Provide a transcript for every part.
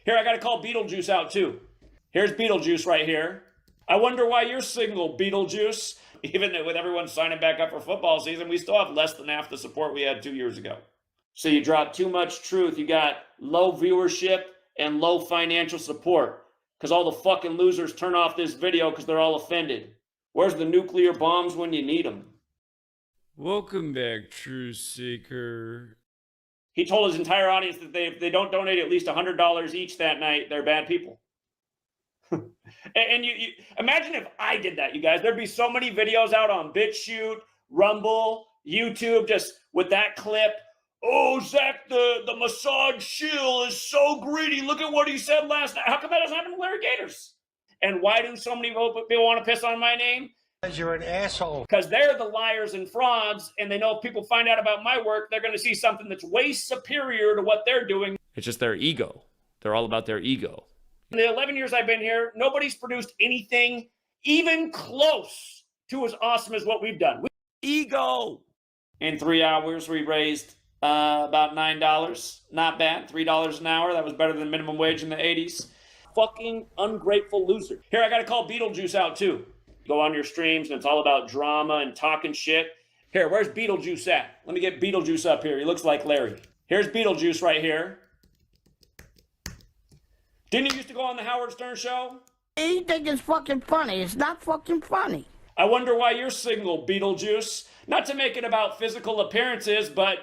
Here, I got to call Beetlejuice out too. Here's Beetlejuice right here. I wonder why you're single, Beetlejuice. Even with everyone signing back up for football season, we still have less than half the support we had 2 years ago. So you drop too much truth. You got low viewership and low financial support because all the fucking losers turn off this video because they're all offended. Where's the nuclear bombs when you need them? Welcome back, Truth Seeker. He told his entire audience that if they don't donate at least $100 each that night, they're bad people. And you imagine if I did that, you guys. There'd be so many videos out on BitChute, Rumble, YouTube, just with that clip. Oh, Zach, the massage shill is so greedy. Look at what he said last night. How come that doesn't happen to Larry Gators? And why do so many people want to piss on my name? Because you're an asshole. Because they're the liars and frauds, and they know if people find out about my work, they're going to see something that's way superior to what they're doing. It's just their ego. They're all about their ego. In the 11 years I've been here, nobody's produced anything even close to as awesome as what we've done. Ego! In 3 hours, we raised about $9. Not bad. $3 an hour. That was better than minimum wage in the 80s. Fucking ungrateful loser. Here, I got to call Beetlejuice out too. Go on your streams, and it's all about drama and talking shit. Here, where's Beetlejuice at? Let me get Beetlejuice up here. He looks like Larry. Here's Beetlejuice right here. Didn't he used to go on the Howard Stern show? You think it's fucking funny. It's not fucking funny. I wonder why you're single, Beetlejuice. Not to make it about physical appearances, but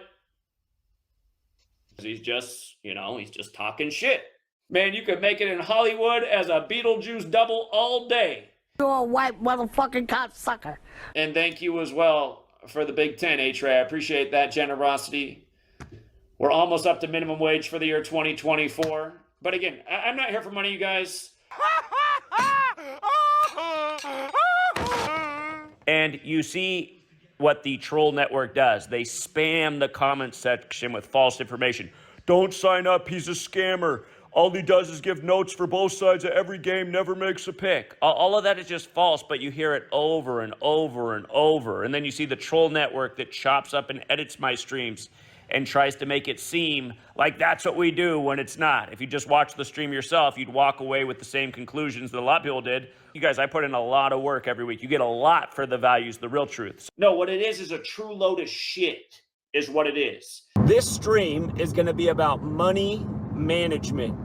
he's just, he's just talking shit. Man, you could make it in Hollywood as a Beetlejuice double all day. You're a white motherfucking cocksucker. And thank you as well for the Big Ten, A-Tray. I appreciate that generosity. We're almost up to minimum wage for the year 2024. But again, I'm not here for money, you guys. And you see what the troll network does. They spam the comment section with false information. Don't sign up, he's a scammer. All he does is give notes for both sides of every game, never makes a pick. All of that is just false, but you hear it over and over and over. And then you see the troll network that chops up and edits my streams and tries to make it seem like that's what we do when it's not. If you just watch the stream yourself, you'd walk away with the same conclusions that a lot of people did. You guys, I put in a lot of work every week. You get a lot for the values, the real truths. No, what it is a true load of shit is what it is. This stream is gonna be about money management.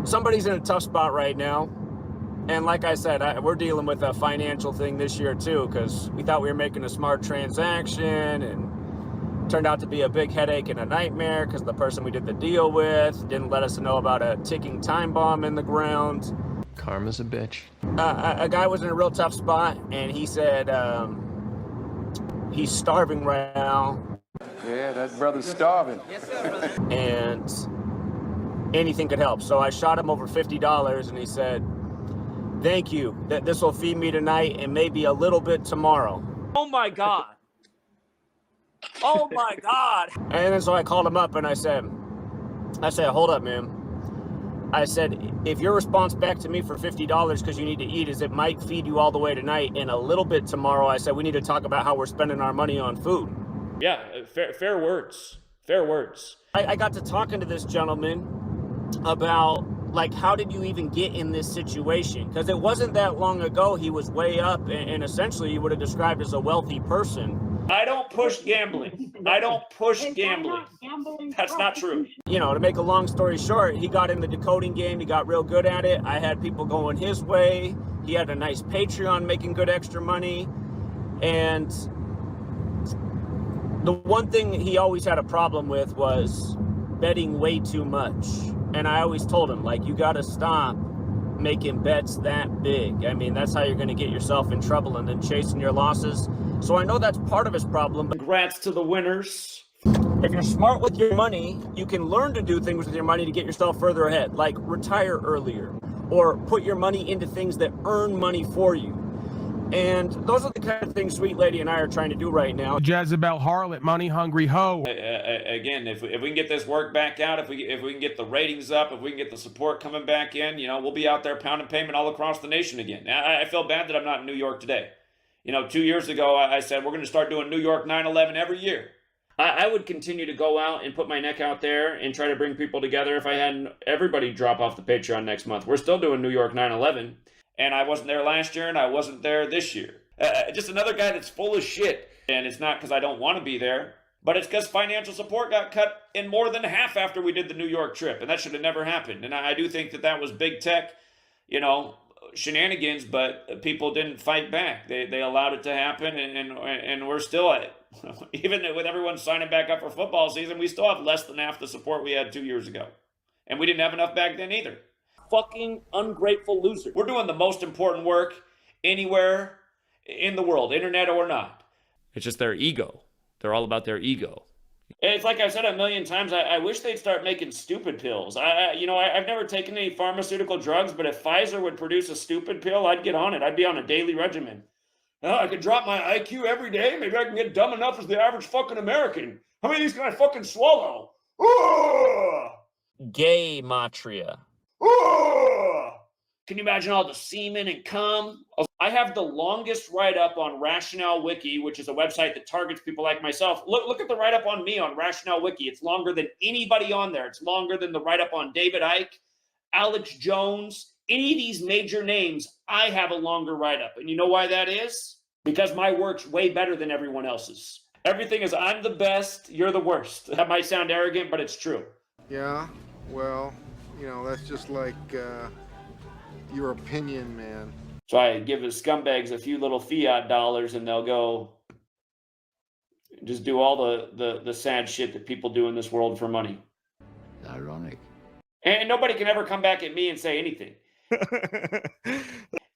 Somebody's in a tough spot right now. And like I said, we're dealing with a financial thing this year too, because we thought we were making a smart transaction and turned out to be a big headache and a nightmare because the person we did the deal with didn't let us know about a ticking time bomb in the ground. Karma's a bitch. A guy was in a real tough spot, and he said he's starving right now. Yeah, that brother's starving. Yes, sir. And anything could help. So I shot him over $50, and he said, thank you. This will feed me tonight and maybe a little bit tomorrow. Oh my God. Oh my God. And then so I called him up and I said, hold up, man. I said, if your response back to me for $50 because you need to eat is it might feed you all the way tonight and a little bit tomorrow, I said, we need to talk about how we're spending our money on food. Yeah, fair words. Fair words. I got to talking to this gentleman about, like, how did you even get in this situation? Because it wasn't that long ago he was way up and essentially you would have described as a wealthy person. I don't push gambling. I don't push gambling. That's not true. To make a long story short, he got in the decoding game. He got real good at it. I had people going his way. He had a nice Patreon making good extra money. And the one thing he always had a problem with was betting way too much. And I always told him, like, you got to stop making bets that big. I mean, that's how you're going to get yourself in trouble and then chasing your losses. So I know that's part of his problem. But congrats to the winners. If you're smart with your money, you can learn to do things with your money to get yourself further ahead, like retire earlier or put your money into things that earn money for you. And those are the kind of things Sweet Lady and I are trying to do right now. Jezebel harlot, money hungry hoe. Again, if we can get this work back out, if we can get the ratings up, if we can get the support coming back in, we'll be out there pounding payment all across the nation again. I feel bad that I'm not in New York today. 2 years ago, I said we're going to start doing New York 9/11 every year. I would continue to go out and put my neck out there and try to bring people together if I hadn't everybody drop off the Patreon next month. We're still doing New York 9/11, and I wasn't there last year, and I wasn't there this year. Just another guy that's full of shit. And it's not because I don't want to be there, but it's because financial support got cut in more than half after we did the New York trip, and that should have never happened. And I do think that that was big tech, shenanigans, but people didn't fight back. They allowed it to happen, and we're still at it. Even with everyone signing back up for football season, we still have less than half the support we had 2 years ago. And we didn't have enough back then either. Fucking ungrateful loser. We're doing the most important work anywhere in the world, internet or not. It's just their ego. They're all about their ego. It's like I've said a million times, I wish they'd start making stupid pills. I've never taken any pharmaceutical drugs, but if Pfizer would produce a stupid pill, I'd get on it. I'd be on a daily regimen. I could drop my IQ every day. Maybe I can get dumb enough as the average fucking American. How many of these can I fucking swallow? Gematria. Can you imagine all the semen and cum? I have the longest write-up on Rationale Wiki, which is a website that targets people like myself. Look at the write-up on me on Rationale Wiki. It's longer than anybody on there. It's longer than the write-up on David Icke, Alex Jones, any of these major names. I have a longer write-up. And you know why that is? Because my work's way better than everyone else's. Everything is, I'm the best, you're the worst. That might sound arrogant, but it's true. Yeah, well, that's just like your opinion, man. So I give the scumbags a few little fiat dollars and they'll go just do all the sad shit that people do in this world for money. Ironic. And nobody can ever come back at me and say anything.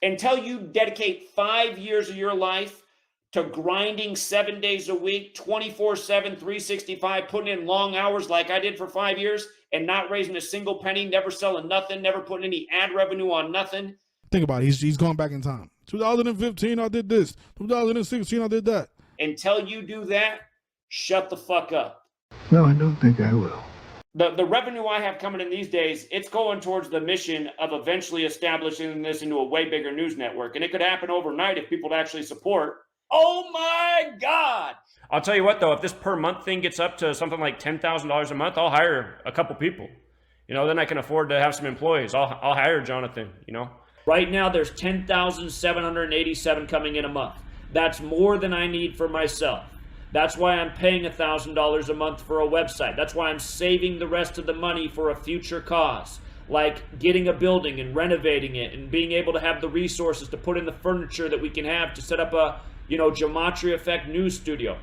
Until you dedicate 5 years of your life to grinding 7 days a week, 24/7, 365, putting in long hours like I did for 5 years and not raising a single penny, never selling nothing, never putting any ad revenue on nothing. Think about it. He's going back in time. 2015, I did this. 2016, I did that. Until you do that, shut the fuck up. No, I don't think I will. The revenue I have coming in these days, it's going towards the mission of eventually establishing this into a way bigger news network. And it could happen overnight if people would actually support. Oh my God. I'll tell you what, though, if this per month thing gets up to something like $10,000 a month, I'll hire a couple people. Then I can afford to have some employees. I'll hire Jonathan, Right now, there's 10,787 coming in a month. That's more than I need for myself. That's why I'm paying $1,000 a month for a website. That's why I'm saving the rest of the money for a future cause, like getting a building and renovating it and being able to have the resources to put in the furniture that we can have to set up a, Gematria Effect news studio.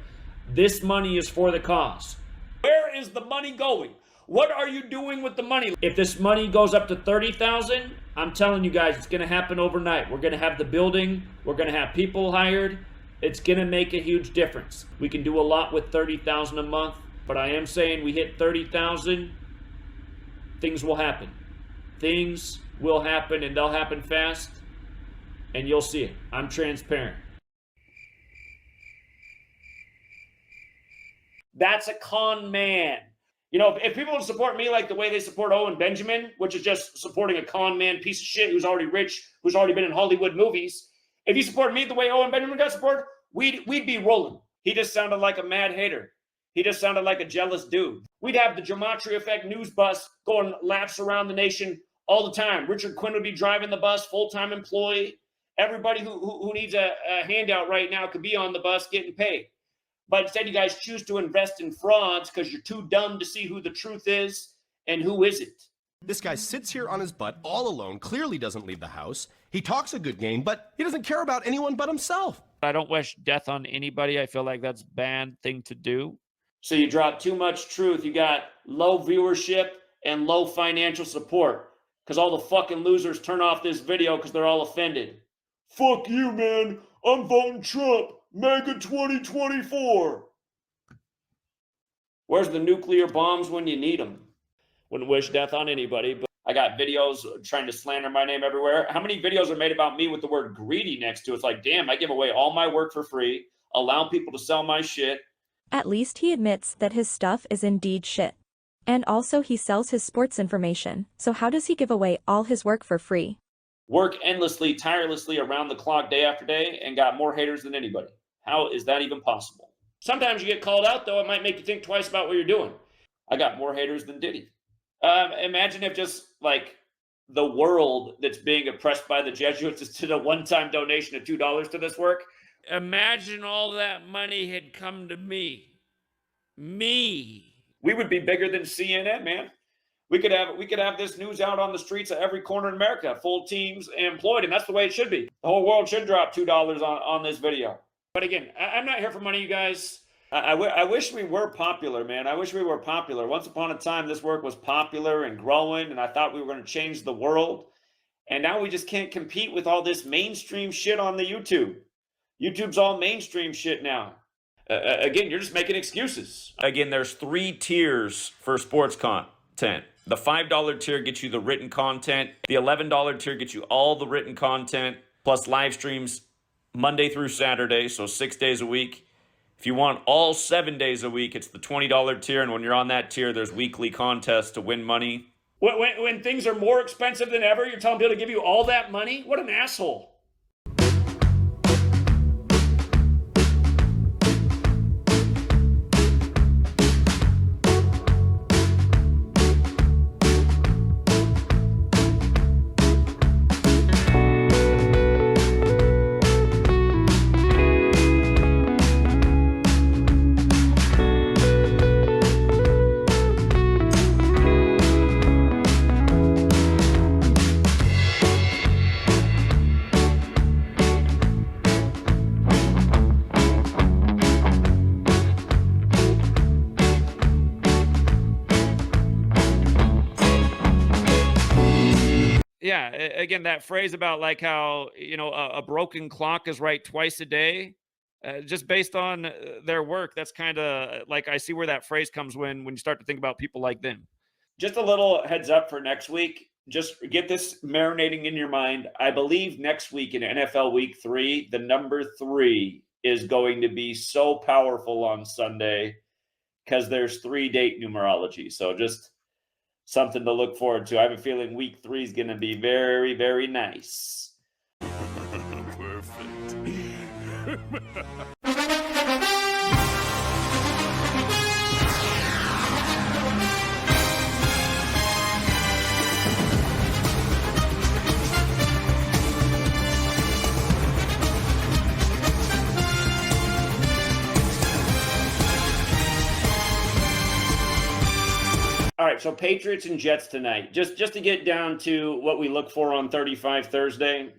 This money is for the cause. Where is the money going? What are you doing with the money? If this money goes up to 30,000, I'm telling you guys, it's going to happen overnight. We're going to have the building. We're going to have people hired. It's going to make a huge difference. We can do a lot with 30,000 a month, but I am saying we hit 30,000, things will happen. Things will happen, and they'll happen fast, and you'll see it. I'm transparent. That's a con man. If people would support me like the way they support Owen Benjamin, which is just supporting a con man piece of shit who's already rich, who's already been in Hollywood movies, if you support me the way Owen Benjamin got support, we'd be rolling. He just sounded like a mad hater. He just sounded like a jealous dude. We'd have the Gematria Effect news bus going laps around the nation all the time. Richard Quinn would be driving the bus, full-time employee. Everybody who needs a handout right now could be on the bus getting paid. But instead, you guys choose to invest in frauds because you're too dumb to see who the truth is and who isn't. This guy sits here on his butt all alone, clearly doesn't leave the house. He talks a good game, but he doesn't care about anyone but himself. I don't wish death on anybody. I feel like that's a bad thing to do. So you drop too much truth. You got low viewership and low financial support because all the fucking losers turn off this video because they're all offended. Fuck you, man. I'm voting Trump. MAGA 2024. Where's the nuclear bombs when you need them? Wouldn't wish death on anybody, but I got videos trying to slander my name everywhere. How many videos are made about me with the word greedy next to it? It's like, damn, I give away all my work for free, allow people to sell my shit. At least he admits that his stuff is indeed shit. And also he sells his sports information, so how does he give away all his work for free? Work endlessly, tirelessly around the clock day after day and got more haters than anybody. How is that even possible? Sometimes you get called out, though. It might make you think twice about what you're doing. I got more haters than Diddy. Imagine if just like the world that's being oppressed by the Jesuits just did a one-time donation of $2 to this work. Imagine all that money had come to me. Me. We would be bigger than CNN, man. We could have this news out on the streets of every corner in America, full teams employed, and that's the way it should be. The whole world should drop $2 on this video. But again, I'm not here for money, you guys. I wish we were popular, man. I wish we were popular. Once upon a time, this work was popular and growing, and I thought we were going to change the world. And now we just can't compete with all this mainstream shit on the YouTube. YouTube's all mainstream shit now. Again, you're just making excuses. Again, there's 3 tiers for sports content. The $5 tier gets you the written content. The $11 tier gets you all the written content, plus live streams Monday through Saturday, so 6 days a week. If you want all 7 days a week, it's the $20 tier, and when you're on that tier, there's weekly contests to win money. When things are more expensive than ever, you're telling people to give you all that money? What an asshole. Yeah, again, that phrase about like how, you know, a broken clock is right twice a day, just based on their work, that's kind of like, I see where that phrase comes when you start to think about people like them. Just a little heads up for next week. Just get this marinating in your mind. I believe next week in NFL Week 3, the number 3 is going to be so powerful on Sunday because there's 3 date numerology. So just something to look forward to. I have a feeling week 3 is going to be very, very nice. Perfect. All right, so Patriots and Jets tonight. Just to get down to what we look for on 35 Thursday,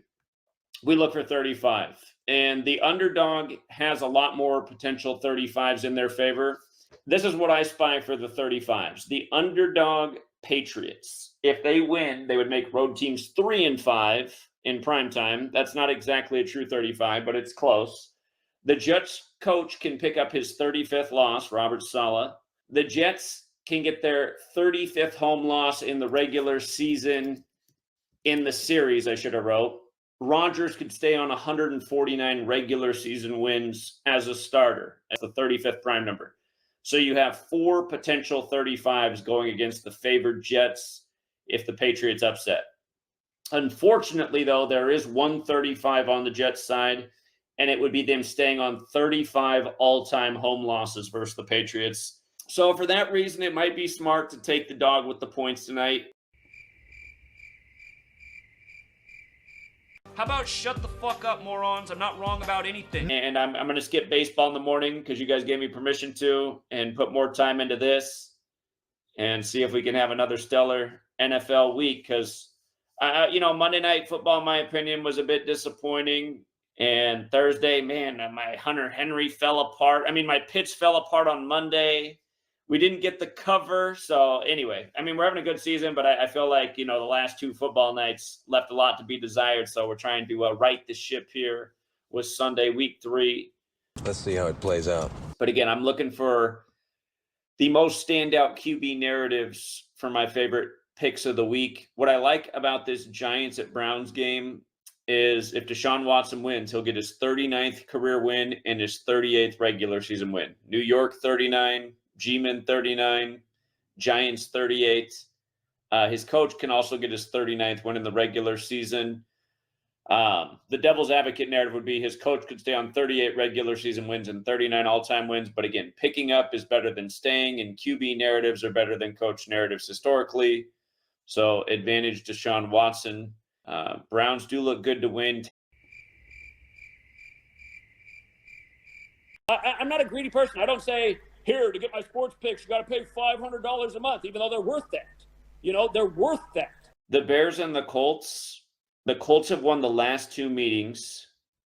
we look for 35. And the underdog has a lot more potential 35s in their favor. This is what I spy for the 35s. The underdog Patriots. If they win, they would make road teams 3-5 in prime time. That's not exactly a true 35, but it's close. The Jets coach can pick up his 35th loss, Robert Saleh. The Jets can get their 35th home loss in the regular season in the series, I should have wrote. Rodgers could stay on 149 regular season wins as a starter, as the 35th prime number. So you have 4 potential 35s going against the favored Jets if the Patriots upset. Unfortunately, though, there is 135 on the Jets side, and it would be them staying on 35 all-time home losses versus the Patriots. So for that reason, it might be smart to take the dog with the points tonight. How about shut the fuck up, morons? I'm not wrong about anything. And I'm going to skip baseball in the morning because you guys gave me permission to, and put more time into this and see if we can have another stellar NFL week. Because, Monday Night Football, in my opinion, was a bit disappointing. And Thursday, man, my Hunter Henry fell apart. I mean, my pitch fell apart on Monday. We didn't get the cover. So anyway, I mean, we're having a good season, but I feel like, the last 2 football nights left a lot to be desired. So we're trying to right the ship here with Sunday, week 3. Let's see how it plays out. But again, I'm looking for the most standout QB narratives for my favorite picks of the week. What I like about this Giants at Browns game is if Deshaun Watson wins, he'll get his 39th career win and his 38th regular season win. New York 39, G-Men 39, Giants 38. His coach can also get his 39th win in the regular season. The devil's advocate narrative would be his coach could stay on 38 regular season wins and 39 all-time wins. But again, picking up is better than staying, and QB narratives are better than coach narratives historically. So advantage Deshaun Watson. Browns do look good to win. I'm not a greedy person. I don't say, here, to get my sports picks, you got to pay $500 a month, even though they're worth that. They're worth that. The Bears and the Colts have won the last 2 meetings.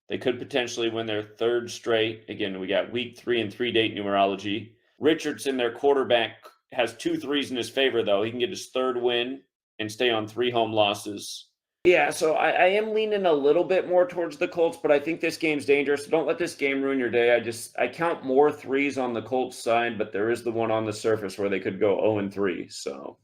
They could potentially win their 3rd straight. Again, we got week 3 and 3-date numerology. Richardson, their quarterback, has 2 threes in his favor, though. He can get his 3rd win and stay on 3 home losses. Yeah, so I am leaning a little bit more towards the Colts, but I think this game's dangerous. So don't let this game ruin your day. I count more 3s on the Colts side, but there is the one on the surface where they could go 0-3. So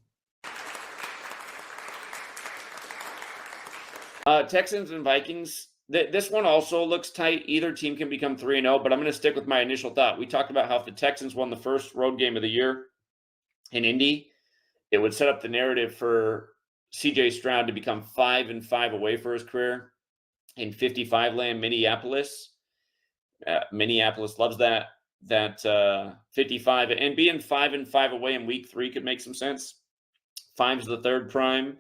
Texans and Vikings. This one also looks tight. Either team can become 3-0, but I'm going to stick with my initial thought. We talked about how if the Texans won the first road game of the year in Indy, it would set up the narrative for CJ Stroud to become 5-5 away for his career in 55 land Minneapolis. Minneapolis loves that 55, and being 5-5 away in week 3 could make some sense. 5's the 3rd prime.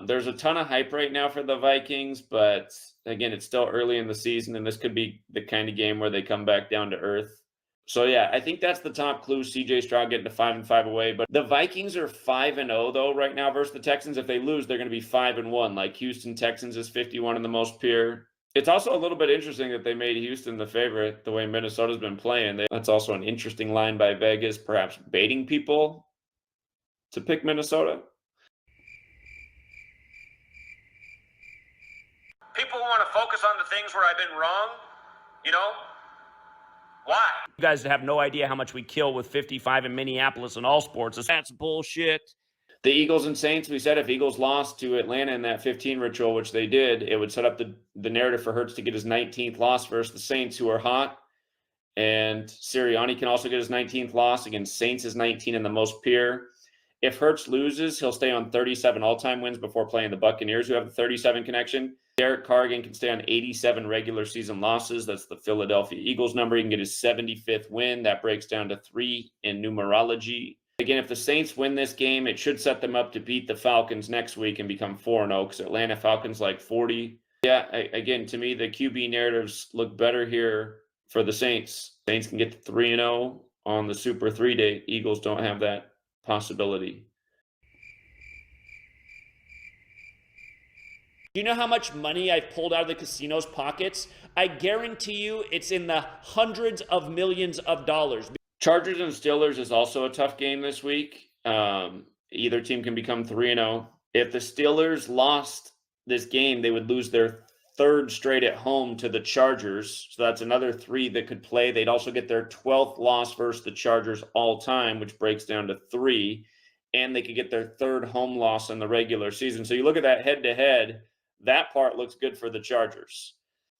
There's a ton of hype right now for the Vikings, but again, it's still early in the season, and this could be the kind of game where they come back down to earth. So yeah, I think that's the top clue. CJ Stroud getting to 5-5 away, but the Vikings are 5-0 though right now versus the Texans. If they lose, they're going to be 5-1. Like Houston Texans is 51 in the most pure. It's also a little bit interesting that they made Houston the favorite the way Minnesota's been playing. That's also an interesting line by Vegas, perhaps baiting people to pick Minnesota. People want to focus on the things where I've been wrong, Why? You guys have no idea how much we kill with 55 in Minneapolis in all sports. That's bullshit. The Eagles and Saints, we said if Eagles lost to Atlanta in that 15 ritual, which they did, it would set up the narrative for Hurts to get his 19th loss versus the Saints, who are hot. And Sirianni can also get his 19th loss against Saints, is 19 in the most pure. If Hurts loses, he'll stay on 37 all-time wins before playing the Buccaneers, who have the 37 connection. Derek Carr again can stay on 87 regular season losses. That's the Philadelphia Eagles number. He can get his 75th win. That breaks down to 3 in numerology. Again, if the Saints win this game, it should set them up to beat the Falcons next week and become 4-0, because Atlanta Falcons like 40. Yeah, again, to me, the QB narratives look better here for the Saints. Saints can get to 3-0 on the Super 3-date. Eagles don't have that possibility. Do you know how much money I've pulled out of the casino's pockets? I guarantee you it's in the hundreds of millions of dollars. Chargers and Steelers is also a tough game this week. Either team can become 3-0. If the Steelers lost this game, they would lose their 3rd straight at home to the Chargers. So that's another 3 that could play. They'd also get their 12th loss versus the Chargers all time, which breaks down to 3. And they could get their 3rd home loss in the regular season. So you look at that head-to-head, that part looks good for the Chargers.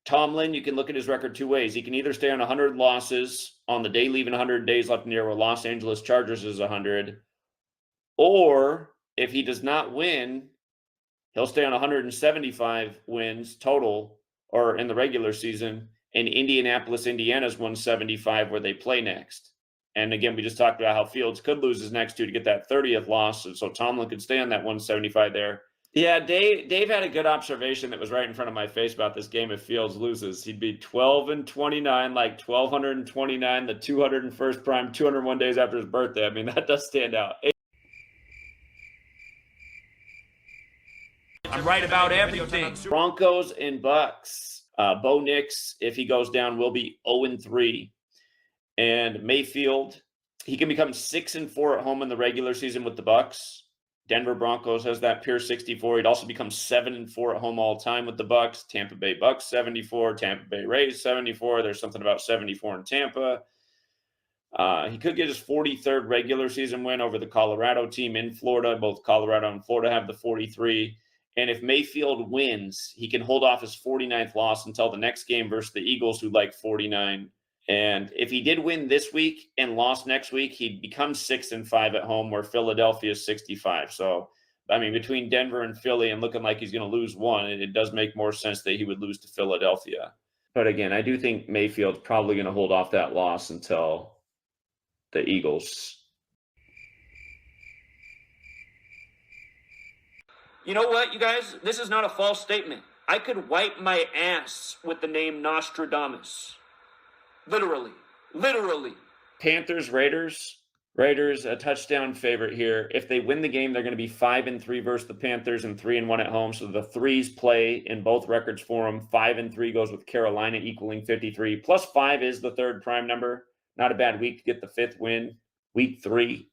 Tomlin, you can look at his record 2 ways. He can either stay on 100 losses on the day leaving 100 days left in the year where Los Angeles Chargers is 100. Or if he does not win, he'll stay on 175 wins total or in the regular season. And Indianapolis, Indiana's 175 where they play next. And again, we just talked about how Fields could lose his next 2 to get that 30th loss. And so Tomlin could stay on that 175 there. Yeah, Dave had a good observation that was right in front of my face about this game. If Fields loses, he'd be 12-29, like 1,229, the 201st prime, 201 days after his birthday. I mean, that does stand out. I'm right about everything. Broncos and Bucks. Bo Nix, if he goes down, will be 0-3. And Mayfield, he can become 6-4 at home in the regular season with the Bucks. Denver Broncos has that pure 64. He'd also become 7-4 at home all time with the Bucks. Tampa Bay Bucks 74. Tampa Bay Rays 74. There's something about 74 in Tampa. He could get his 43rd regular season win over the Colorado team in Florida. Both Colorado and Florida have the 43. And if Mayfield wins, he can hold off his 49th loss until the next game versus the Eagles, who like 49. And if he did win this week and lost next week, he'd become 6-5 at home, where Philadelphia is 65. So I mean, between Denver and Philly and looking like he's going to lose one, it does make more sense that he would lose to Philadelphia. But again, I do think Mayfield's probably going to hold off that loss until the Eagles. You know what, you guys? This is not a false statement. I could wipe my ass with the name Nostradamus. Literally. Literally. Panthers, Raiders. Raiders, a touchdown favorite here. If they win the game, they're going to be 5-3 versus the Panthers and 3-1 at home. So the threes play in both records for them. 5-3 goes with Carolina, equaling 53. Plus 5 is the third prime number. Not a bad week to get the fifth win. Week 3.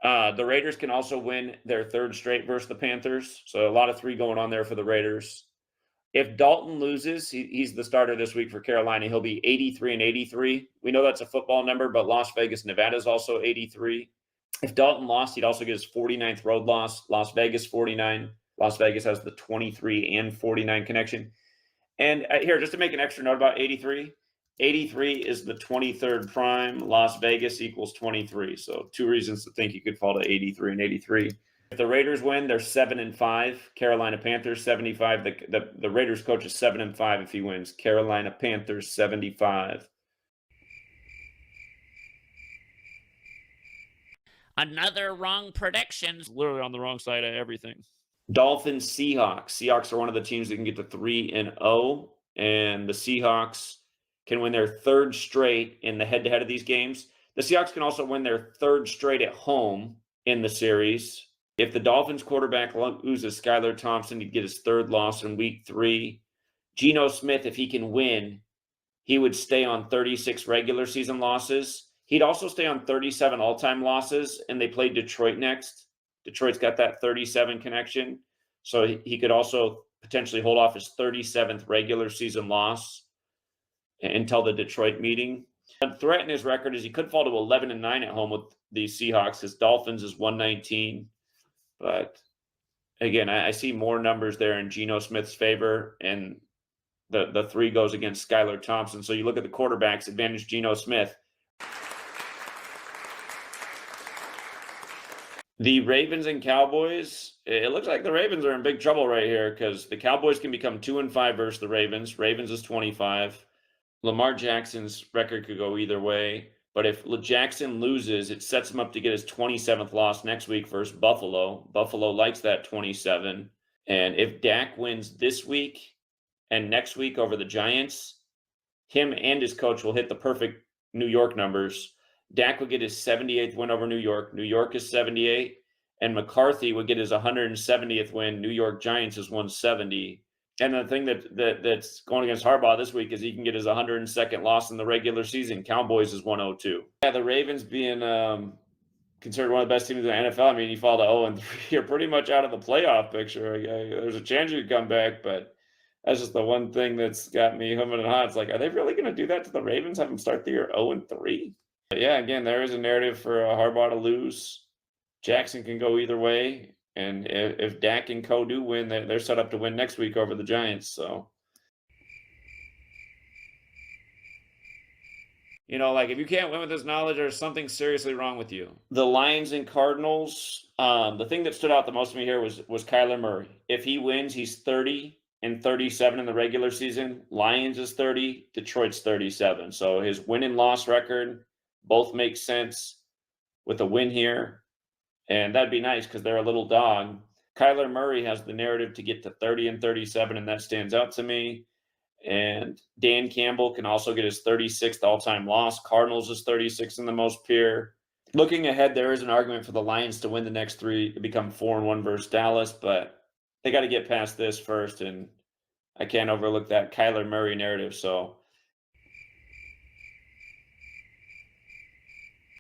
The Raiders can also win their third straight versus the Panthers. So a lot of 3 going on there for the Raiders. If Dalton loses, he's the starter this week for Carolina. He'll be 83-83. We know that's a football number, but Las Vegas, Nevada is also 83. If Dalton lost, he'd also get his 49th road loss. Las Vegas, 49. Las Vegas has the 23 and 49 connection. And here, just to make an extra note about 83, 83 is the 23rd prime. Las Vegas equals 23. So 2 reasons to think you could fall to 83 and 83. If the Raiders win, they're 7-5. Carolina Panthers 75. The Raiders coach is 7-5 if he wins. Carolina Panthers 75. Another wrong predictions. Literally on the wrong side of everything. Dolphins Seahawks. Seahawks are one of the teams that can get to 3-0, and the Seahawks can win their third straight in the head-to-head of these games. The Seahawks can also win their third straight at home in the series. If the Dolphins quarterback loses Skylar Thompson, he'd get his third loss in week 3. Geno Smith, if he can win, he would stay on 36 regular season losses. He'd also stay on 37 all-time losses, and they play Detroit next. Detroit's got that 37 connection. So he could also potentially hold off his 37th regular season loss until the Detroit meeting. The threat in his record is he could fall to 11-9 at home with the Seahawks. His Dolphins is 119. But again, I see more numbers there in Geno Smith's favor, and the 3 goes against Skylar Thompson. So you look at the quarterbacks, advantage Geno Smith. The Ravens and Cowboys, it looks like the Ravens are in big trouble right here because the Cowboys can become 2-5 versus the Ravens. Ravens is 25. Lamar Jackson's record could go either way. But if Jackson loses, it sets him up to get his 27th loss next week versus Buffalo. Buffalo likes that 27. And if Dak wins this week and next week over the Giants, him and his coach will hit the perfect New York numbers. Dak would get his 78th win over New York. New York is 78. And McCarthy would get his 170th win. New York Giants is 170. And the thing that's going against Harbaugh this week is he can get his 102nd loss in the regular season. Cowboys is 102. Yeah, the Ravens being considered one of the best teams in the NFL. I mean, you fall to 0-3, you're pretty much out of the playoff picture. There's a chance you could come back, but that's just the one thing that's got me humming and hot. It's like, are they really going to do that to the Ravens? Have them start the year 0-3? But yeah, again, there is a narrative for Harbaugh to lose. Jackson can go either way. And if Dak and Co do win, they're set up to win next week over the Giants. So, like if you can't win with this knowledge, there's something seriously wrong with you. The Lions and Cardinals, the thing that stood out the most to me here was Kyler Murray. If he wins, he's 30-37 in the regular season. Lions is 30, Detroit's 37. So his win and loss record both make sense with a win here. And that'd be nice because they're a little dog. Kyler Murray has the narrative to get to 30-37, and that stands out to me. And Dan Campbell can also get his 36th all-time loss. Cardinals is 36 in the most pure. Looking ahead, there is an argument for the Lions to win the next 3 to become 4-1 versus Dallas, but they got to get past this first, and I can't overlook that Kyler Murray narrative. So,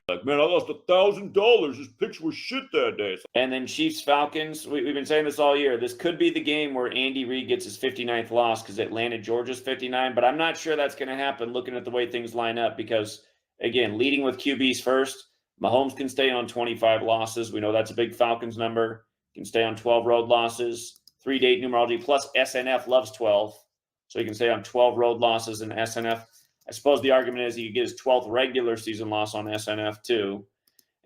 like, man, I lost $1,000. This picture was shit that day. And then Chiefs-Falcons, we've been saying this all year. This could be the game where Andy Reid gets his 59th loss because Atlanta, Georgia's 59. But I'm not sure that's going to happen looking at the way things line up because, again, leading with QBs first, Mahomes can stay on 25 losses. We know that's a big Falcons number. Can stay on 12 road losses. 3-date numerology plus SNF loves 12. So he can stay on 12 road losses in SNF. I suppose the argument is he could get his 12th regular season loss on SNF too.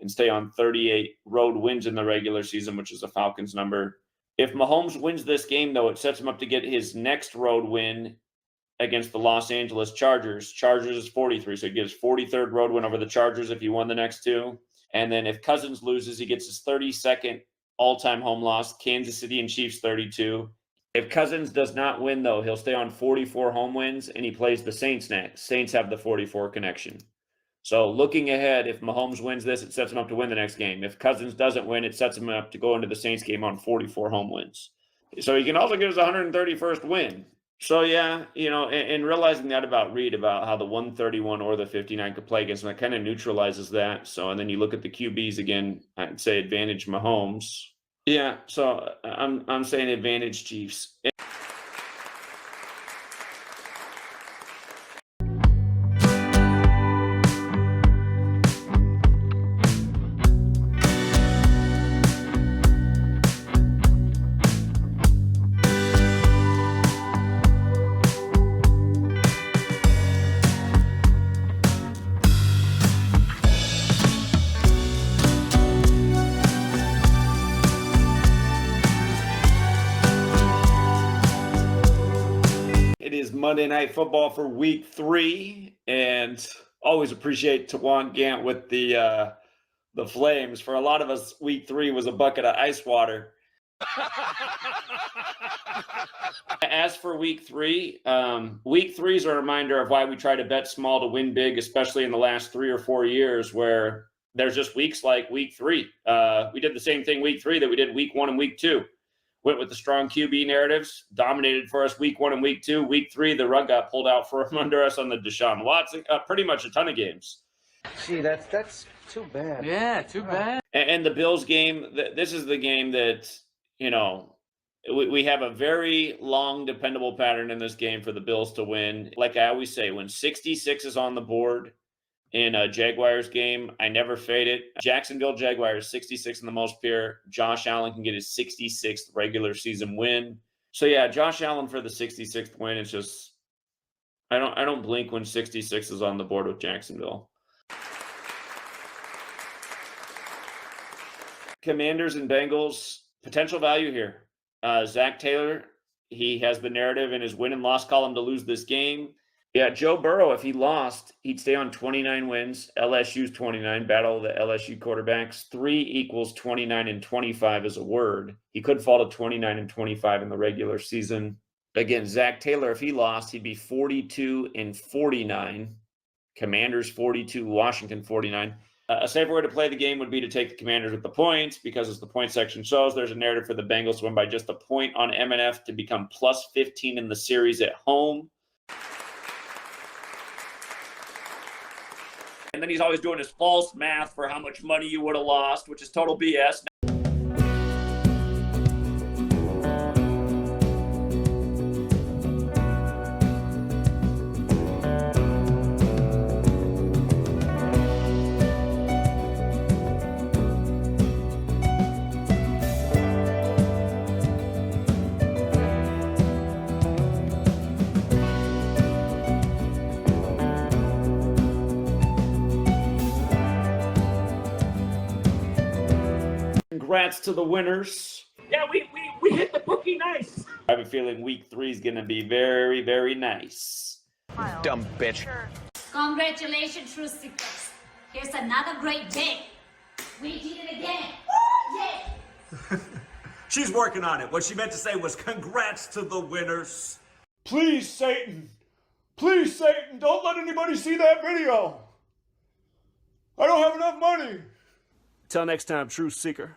and stay on 38 road wins in the regular season, which is the Falcons' number. If Mahomes wins this game, though, it sets him up to get his next road win against the Los Angeles Chargers. Chargers is 43, so he gets 43rd road win over the Chargers if he won the next two. And then if Cousins loses, he gets his 32nd all-time home loss. Kansas City and Chiefs 32. If Cousins does not win, though, he'll stay on 44 home wins, and he plays the Saints next. Saints have the 44 connection. So looking ahead, if Mahomes wins this, it sets him up to win the next game. If Cousins doesn't win, it sets him up to go into the Saints game on 44 home wins. So he can also get his 131st win. So, yeah, you know, and realizing that about Reed, about how the 131 or the 59 could play against him, that kind of neutralizes that. So, and then you look at the QBs again, I'd say advantage Mahomes. Yeah, so I'm saying advantage Chiefs. Monday Night Football for week 3, and always appreciate Tawan Gant with the Flames. For a lot of us, week 3 was a bucket of ice water. As for week 3, week 3 is a reminder of why we try to bet small to win big, especially in the last 3 or 4 years where there's just weeks like week 3. We did the same thing week 3 that we did week 1 and week 2. Went with the strong QB narratives, dominated for us week 1 and week 2. Week 3, the rug got pulled out from under us on the Deshaun Watson, pretty much a ton of games. Gee, that's too bad. Yeah, too bad. And the Bills game, this is the game that, you know, we have a very long, dependable pattern in this game for the Bills to win. Like I always say, when 66 is on the board in a Jaguars game, I never fade it. Jacksonville Jaguars, 66 in the most pure. Josh Allen can get his 66th regular season win. So yeah, Josh Allen for the 66th win. It's just, I don't blink when 66 is on the board with Jacksonville. Commanders and Bengals, potential value here. Zach Taylor, he has the narrative in his win and loss column to lose this game. Yeah, Joe Burrow, if he lost, he'd stay on 29 wins. LSU's 29, battle of the LSU quarterbacks. 3 equals 29 and 25 is a word. He could fall to 29 and 25 in the regular season. Again, Zach Taylor, if he lost, he'd be 42 and 49. Commanders 42, Washington 49. A safer way to play the game would be to take the Commanders with the points, because as the point section shows, there's a narrative for the Bengals to win by just a point on MNF to become plus 15 in the series at home. And then he's always doing his false math for how much money you would have lost, which is total BS. Congrats to the winners. Yeah, we hit the bookie nice. I have a feeling week 3 is going to be very, very nice. Dumb bitch. Congratulations, Truth Seekers. Here's another great day. We did it again. Yeah. She's working on it. What she meant to say was congrats to the winners. Please, Satan, don't let anybody see that video. I don't have enough money. Till next time, Truth Seeker.